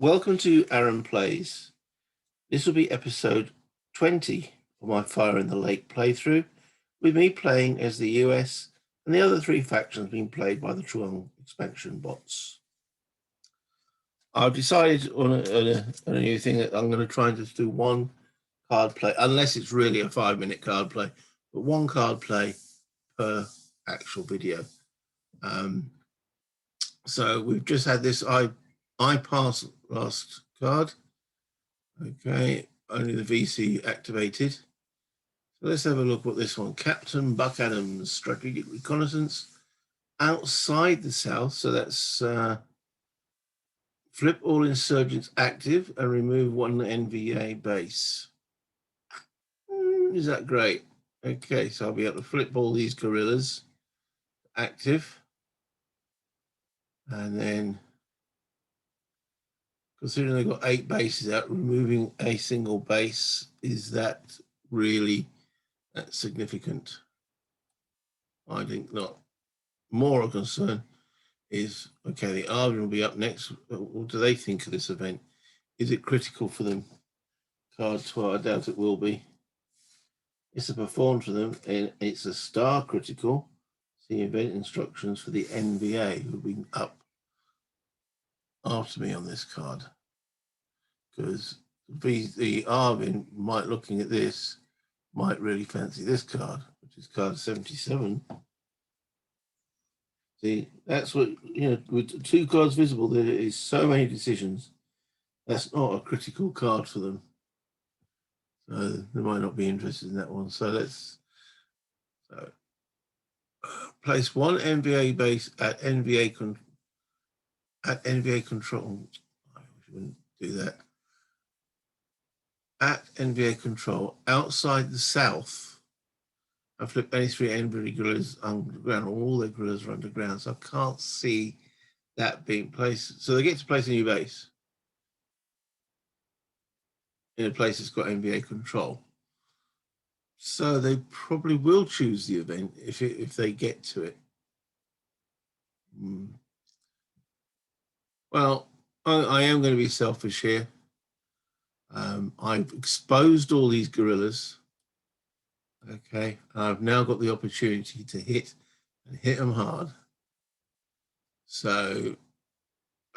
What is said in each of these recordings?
Welcome to Aaron Plays. This will be episode 20 of my Fire in the Lake playthrough, with me playing as the US and the other three factions being played by the Tru'ng expansion bots. I've decided on a new thing that I'm going to try and just do one card play, unless it's really a 5-minute card play, but one card play per actual video. So we've just had this I pass last card. Okay, only the VC activated. So let's have a look what this one. Captain Buck Adams, strategic reconnaissance outside the south. So that's flip all insurgents active and remove one NVA base. Is that great? Okay, so I'll be able to flip all these guerrillas active. And then, considering they've got 8 bases out, removing a single base, is that really significant? I think not. More a concern is, okay, the Army will be up next. What do they think of this event? Is it critical for them? Card 12, I doubt it will be. It's a perform for them, and it's a star critical. See event instructions for the NVA, who'll be up after me on this card. Because the Arvin might, looking at this, might really fancy this card, which is card 77. See, that's what, with 2 cards visible, there is so many decisions. That's not a critical card for them. So they might not be interested in that one. So let's place one NVA base at NVA control. I wouldn't do that. At NVA control outside the south, and flip any 3 NVA guerrillas underground. All their guerrillas are underground, so I can't see that being placed. So they get to place a new base in a place that's got NVA control. So they probably will choose the event if they get to it. Well, I am going to be selfish here. I've exposed all these guerrillas. Okay, I've now got the opportunity to hit them hard. So,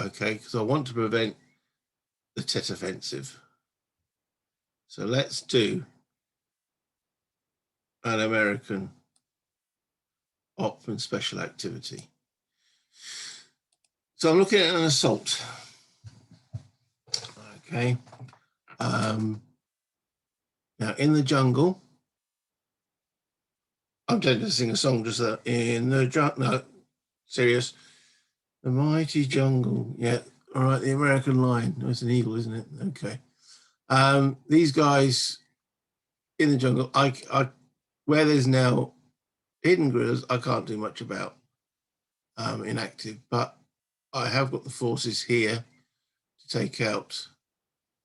okay, because I want to prevent the Tet offensive. So let's do an American op and special activity. So I'm looking at an assault. Okay. Now in the jungle, I'm going to sing a song just in the jungle. No, serious. The mighty jungle. Yeah. All right. The American lion. No, it's an eagle, isn't it? Okay. These guys in the jungle, where there's now hidden guerrillas, I can't do much about inactive, but I have got the forces here to take out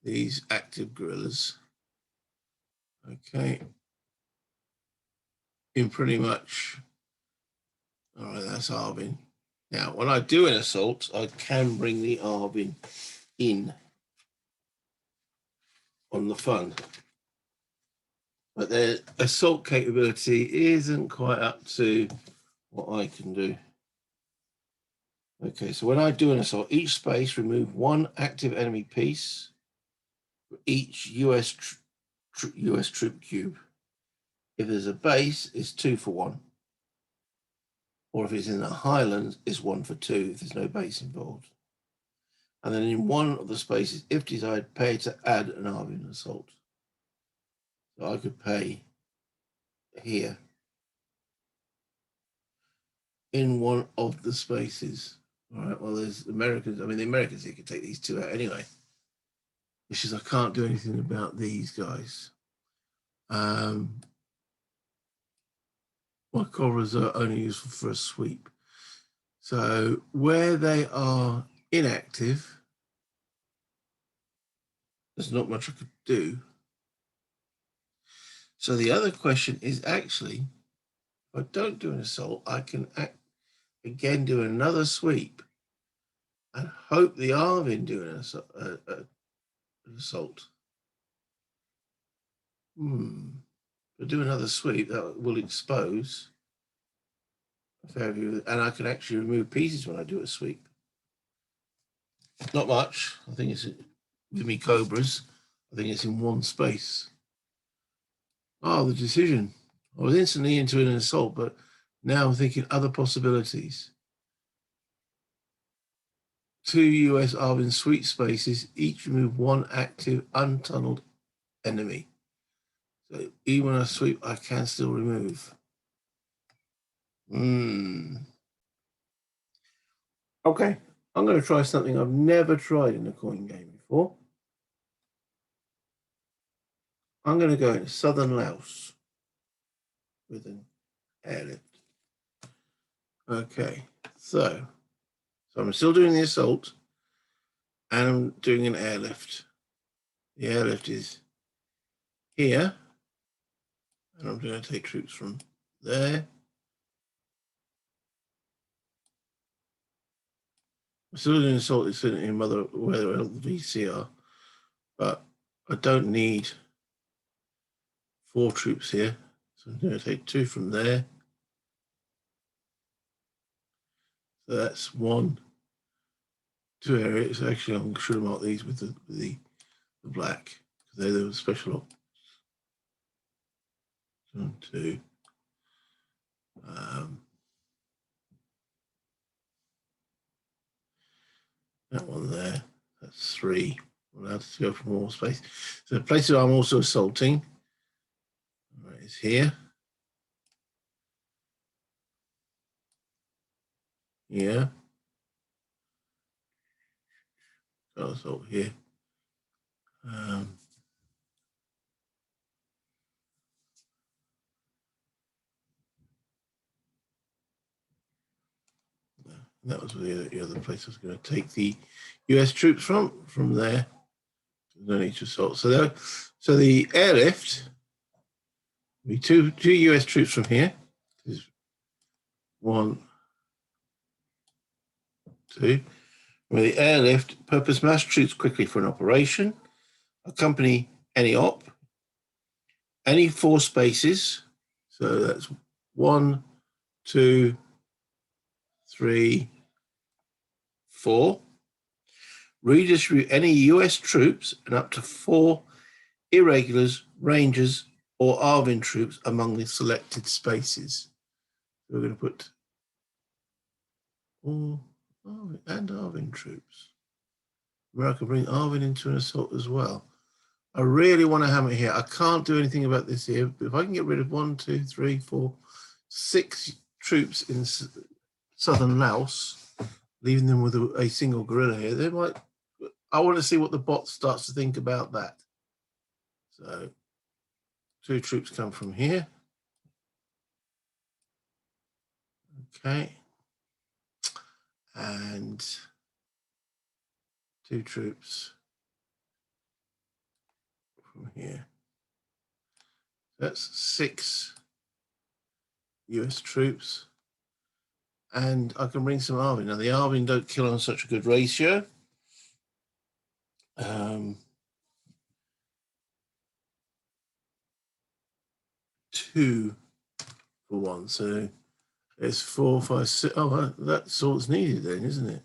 these active guerrillas. Okay. In pretty much, all right, that's Arvin. Now, when I do an assault, I can bring the Arvin in on the fun. But their assault capability isn't quite up to what I can do. Okay, so when I do an assault, each space remove 1 active enemy piece for each US troop cube. If there's a base, it's 2 for 1. Or if it's in the highlands, it's 1 for 2 if there's no base involved. And then in one of the spaces, if desired, pay to add an Arvin assault. So I could pay here in one of the spaces. All right, well, there's Americans. I mean, the Americans here could take these 2 out anyway. It's just I can't do anything about these guys. My cobras are only useful for a sweep. So where they are inactive, there's not much I could do. So the other question is actually, if I don't do an assault, I can again do another sweep and hope the Arvin do an assault. But do another sweep, that will expose a fair view, and I can actually remove pieces when I do a sweep. Not much. I think it's with me cobras. I think it's in one space. Oh, the decision. I was instantly into an assault, but now I'm thinking other possibilities. 2 US Arvin sweep spaces, each remove 1 active untunneled enemy. So even when I sweep, I can still remove. Okay, I'm going to try something I've never tried in a coin game before. I'm going to go into southern Laos with an airlift. Okay, so I'm still doing the assault and I'm doing an airlift. The airlift is here, and I'm going to take troops from there. I'm still doing assault in Mother where the VCR, but I don't need 4 troops here. So I'm going to take 2 from there. So that's 1, 2 areas. Actually, I should have marked these with the black because they're the special ops. 1, 2. That one there. That's 3. I'm allowed to go for more space. So the places I'm also assaulting is here. Yeah. I'll assault here. That was the other place I was going to take the US troops from there. No need to assault. So the airlift will be two US troops from here. There's 1, 2. With the airlift, purpose mass troops quickly for an operation. Accompany any op. Any 4 spaces. So that's 1, 2, 3, 4. Redistribute any US troops and up to 4 irregulars, rangers, or Arvin troops among the selected spaces. So we're going to put all Arvin and Arvin troops. Where I can bring Arvin into an assault as well. I really want to hammer here. I can't do anything about this here. But if I can get rid of 1, 2, 3, 4, 6 troops in southern Laos, leaving them with a single guerrilla here, they might. I want to see what the bot starts to think about that. So 2 troops come from here. Okay. And 2 troops from here. That's 6 US troops. And I can bring some Arvin. Now, the Arvin don't kill on such a good ratio. 2 for 1. So it's 4, 5, 6. Oh, that's all that's needed then, isn't it?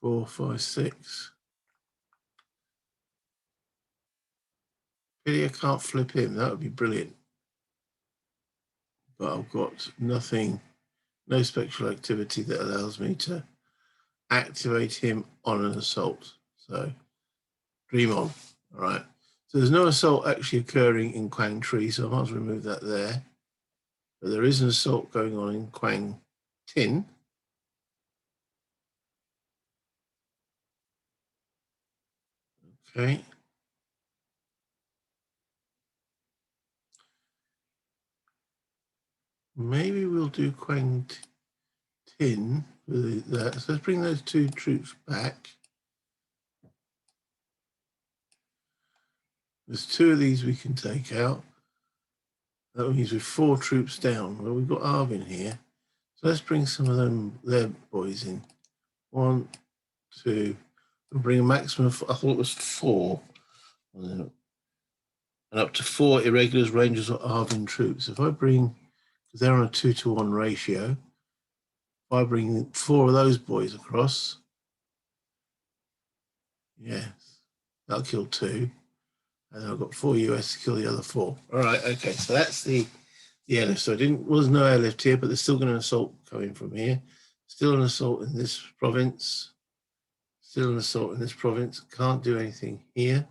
4, 5, 6. Pity I can't flip him. That would be brilliant. But I've got nothing, no spectral activity that allows me to activate him on an assault. So dream on. All right. So there's no assault actually occurring in Quang Tree, so I might as well remove that there. But there is an assault going on in Quang Tin. Okay. Maybe we'll do Quang Tin with that. So let's bring those 2 troops back. There's 2 of these we can take out. That means with 4 troops down. Well, we've got Arvin here. So let's bring some of them, their boys in. 1, 2, and bring a maximum of, I thought it was 4. And up to 4 irregulars, rangers, or Arvin troops. If I bring, because they're on a 2-to-1 ratio, if I bring 4 of those boys across, yes, that'll kill 2. And I've got 4 US to kill the other 4. All right, okay, so that's the airlift. So was no airlift here, but there's still going to assault coming from here. Still an assault in this province. Still an assault in this province. Can't do anything here.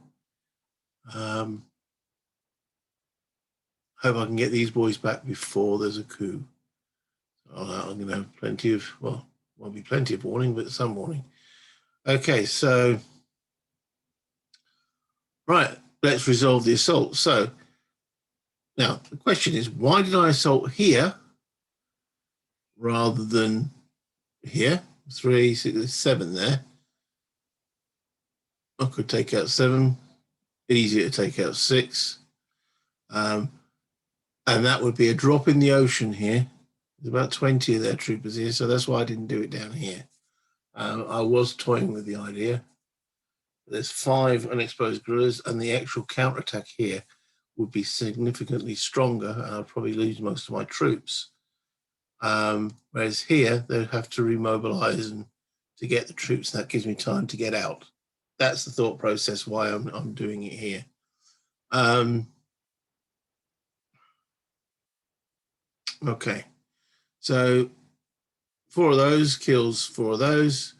Hope I can get these boys back before there's a coup. I'm going to have plenty of, well, won't be plenty of warning, but some warning. Okay, so, right, let's resolve the assault. So, now, the question is, why did I assault here rather than here? 3, 6, 7 there. I could take out 7. Easier to take out 6. And that would be a drop in the ocean here. There's about 20 of their troopers here, so that's why I didn't do it down here. I was toying with the idea. There's 5 unexposed guerrillas, and the actual counterattack here would be significantly stronger, and I'd probably lose most of my troops. Whereas here, they'd have to remobilize and to get the troops, and that gives me time to get out. That's the thought process why I'm doing it here. Okay, so 4 of those kills 4 of those,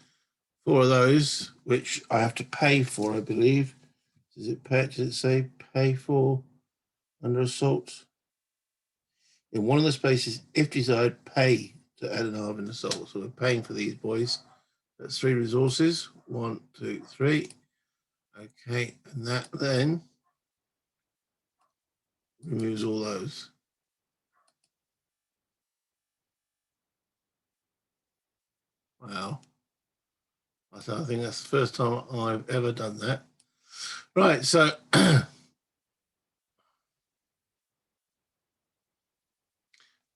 4 of those, which I have to pay for, I believe. Does it say pay for under assault? In one of the spaces, if desired, pay to add an Arvin assault. So we're paying for these boys. That's 3 resources. 1, 2, 3. Okay, and that then removes all those. Wow. I think that's the first time I've ever done that. Right, so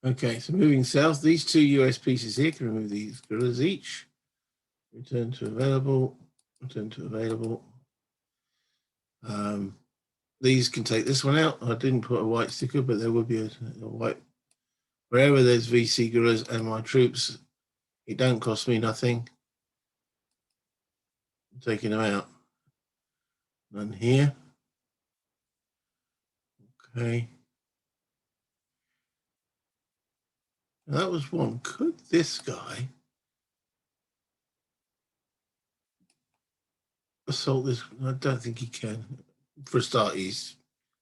okay, so moving south, these 2 US pieces here can remove these guerrillas each. Return to available, return to available. These can take this one out. I didn't put a white sticker, but there would be a white. Wherever there's VC guerrillas and my troops, it don't cost me nothing. I'm taking them out. None here. Okay. Now that was one. Could this guy assault this? I don't think he can. For a start, he's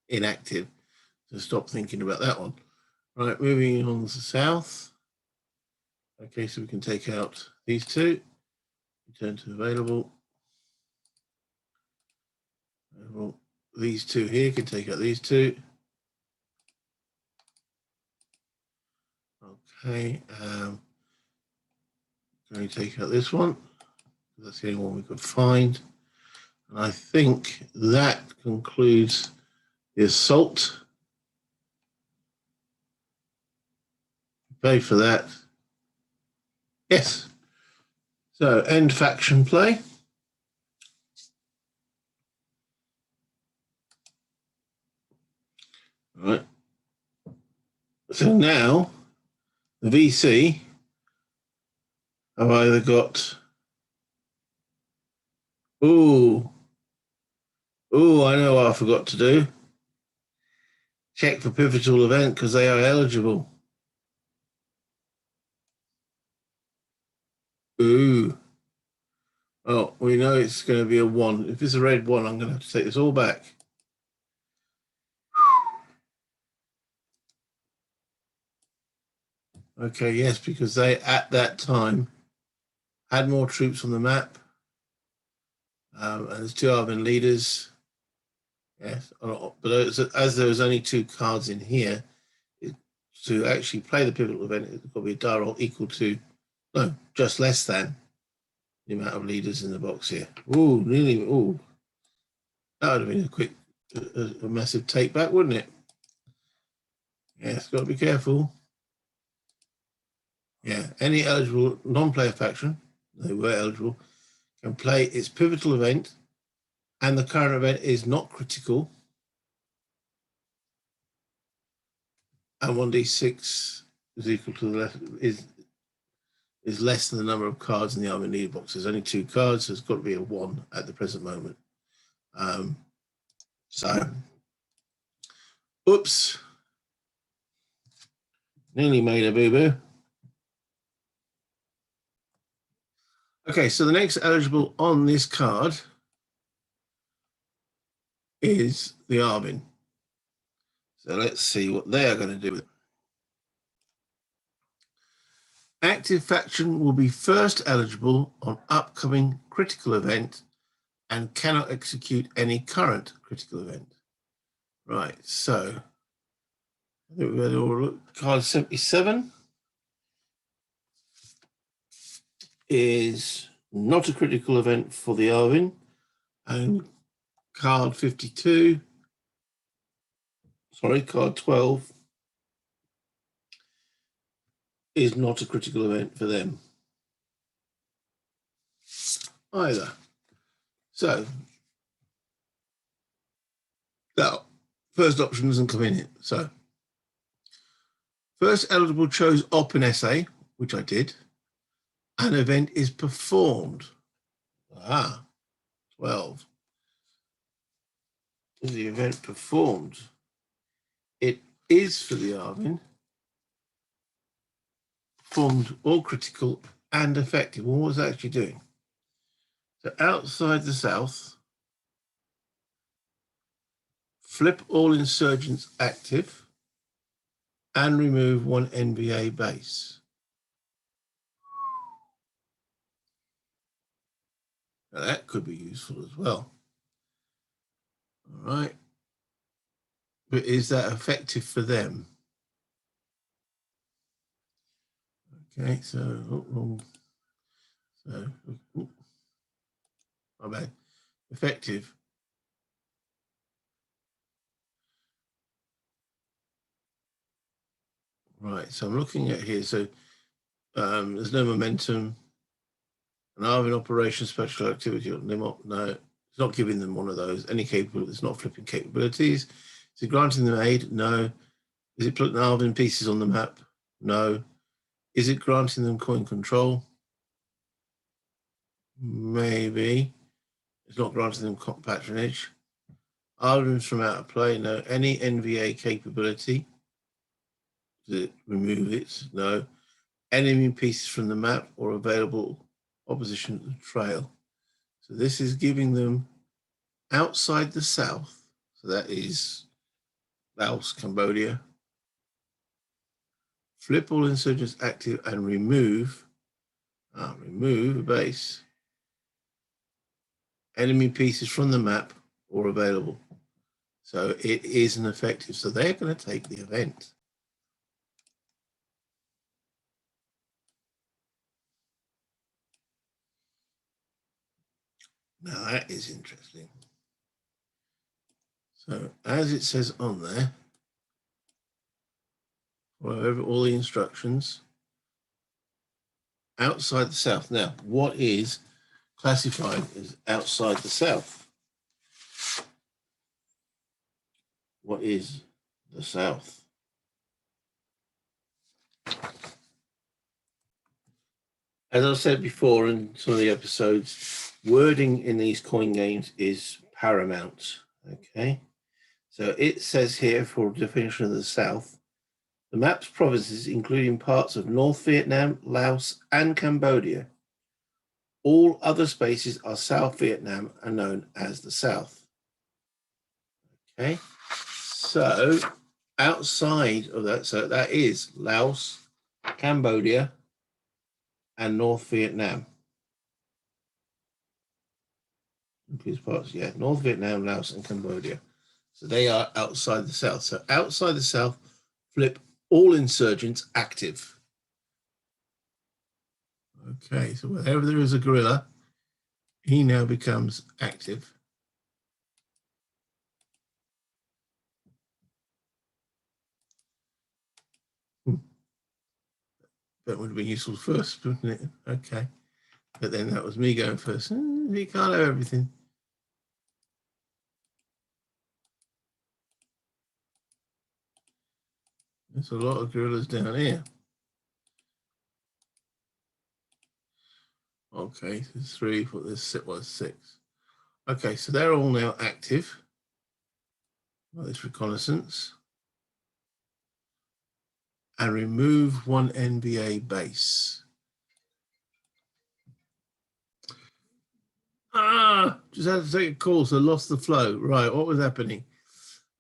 inactive. So stop thinking about that one. Right, moving on to the south. Okay, so we can take out these 2. Return to available. Well, these 2 here can take out these 2. Okay, going to take out this one. That's the only one we could find. And I think that concludes the assault. Pay for that. Yes. So end faction play. All right. So now the VC have either got, I know what I forgot to do. Check for pivotal event because they are eligible. Oh, we know it's going to be a 1. If it's a red 1, I'm going to have to take this all back. Okay, yes, because they, at that time, had more troops on the map. And there's 2 Arvin leaders. Yes, but as there was only 2 cards in here, to actually play the pivotal event, it's got to be a die roll equal to, no, just less than the amount of leaders in the box here. Ooh, really, ooh. That would have been a massive take back, wouldn't it? Yes, got to be careful. Yeah, any eligible non-player faction, they were eligible, can play its pivotal event, and the current event is not critical, and 1d6 is equal to the left is less than the number of cards in the army need box. There's only 2 cards, so it's got to be a 1 at the present moment. So, oops, nearly made a boo-boo. Okay, so the next eligible on this card is the Arvin. So let's see what they are going to do with it. Active faction will be first eligible on upcoming critical event and cannot execute any current critical event. Right, so I think we've had all look. Card 77 is not a critical event for the Arvin, and card 52, sorry, card 12 is not a critical event for them either. So now, first option doesn't come in it. So first eligible chose op and essay, which I did. An event is performed. 12. Is the event performed? It is for the Arvin. Performed all critical and effective. Well, what was it actually doing? So outside the south, flip all insurgents active and remove 1 NBA base. Now that could be useful as well. All right. But is that effective for them? Okay, so my bad. Effective. Right, so I'm looking at here. So there's no momentum. An Arvin operation special activity. No, it's not giving them one of those. Any capable, it's not flipping capabilities. Is it granting them aid? No. Is it putting Arvin pieces on the map? No. Is it granting them coin control? Maybe. It's not granting them patronage. Arvins from out of play? No. Any NVA capability? Does it remove it? No. Enemy pieces from the map or available opposition to the trail. So this is giving them outside the south. So that is Laos, Cambodia. Flip all insurgents active and remove a base. Enemy pieces from the map or available. So it is an effective. So they're going to take the event. Now that is interesting. So as it says on there, over all the instructions, outside the south. Now, what is classified as outside the south? What is the south? As I said before in some of the episodes, wording in these coin games is paramount. Okay, so it says here for definition of the south, the map's provinces, including parts of North Vietnam, Laos, and Cambodia. All other spaces are South Vietnam and known as the South. Okay, so outside of that, so that is Laos, Cambodia, and North Vietnam. Includes parts, yeah, North Vietnam, Laos, and Cambodia. So they are outside the south. So outside the south, flip all insurgents active. Okay, so wherever there is a guerrilla, he now becomes active. That would have been useful first, wouldn't it? Okay. But then that was me going first. You can't have everything. There's a lot of gorillas down here. Okay, there's 3, 4, there's 6. Okay, so they're all now active. Well, this reconnaissance. And remove 1 NBA base. Just had to take a call, so lost the flow. Right, what was happening?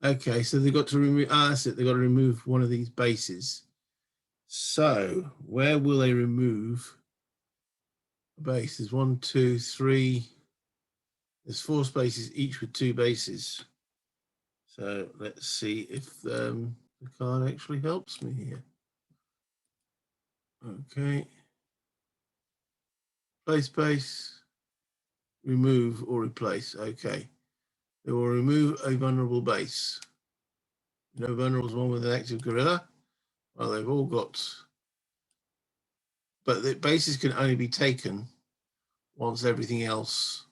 Okay, so they got to remove, that's it, they got to remove 1 of these bases. So where will they remove a base? There's 1, 2, 3. There's 4 spaces, each with 2 bases. So let's see if the card actually helps me here. Okay. Place base, remove or replace. Okay. They will remove a vulnerable base. No vulnerables, one with an active gorilla. Well, they've all got, but the bases can only be taken once everything else,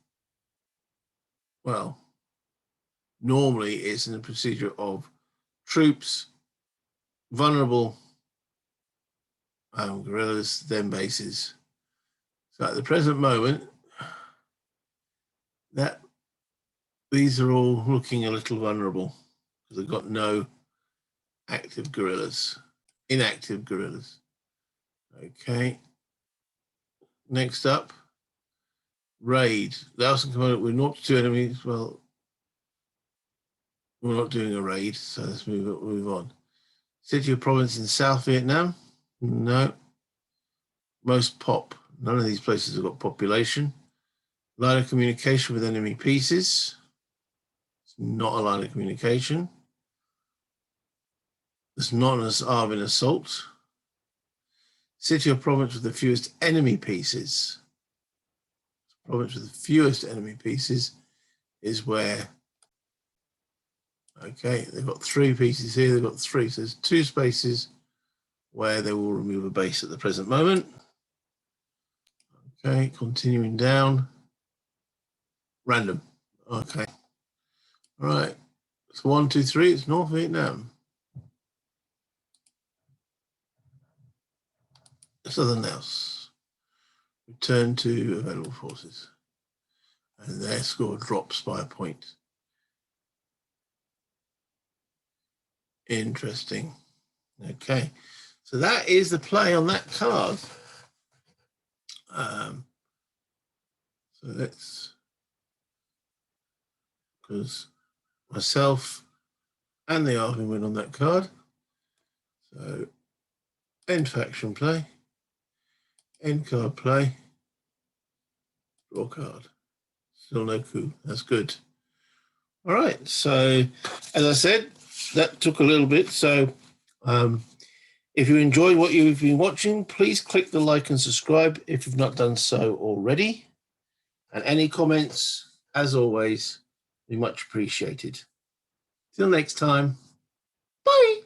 well, normally it's in the procedure of troops, vulnerable gorillas, then bases. So at the present moment, that these are all looking a little vulnerable because they've got no active gorillas, inactive gorillas. Okay. Next up, raid. Laos and component with 0 to 2 enemies. Well, we're not doing a raid, so let's move on. City of province in South Vietnam? No. Most pop. None of these places have got population. Line of communication with enemy pieces. It's not a line of communication. It's not an Arvin assault. City or province with the fewest enemy pieces. Province with the fewest enemy pieces is where, okay, they've got 3 pieces here, they've got 3, so there's 2 spaces where they will remove a base at the present moment. Okay, continuing down. Random. Okay. All right. So 1, 2, 3, it's North Vietnam. Southern Laos. Return to available forces. And their score drops by a point. Interesting. Okay. So that is the play on that card. So let's, because myself and the Arvin went on that card. So end faction play, end card play, draw card. Still no coup. That's good. All right. So as I said, that took a little bit. So if you enjoyed what you've been watching, please click the like and subscribe if you've not done so already. And any comments, as always, be much appreciated. Till next time. Bye.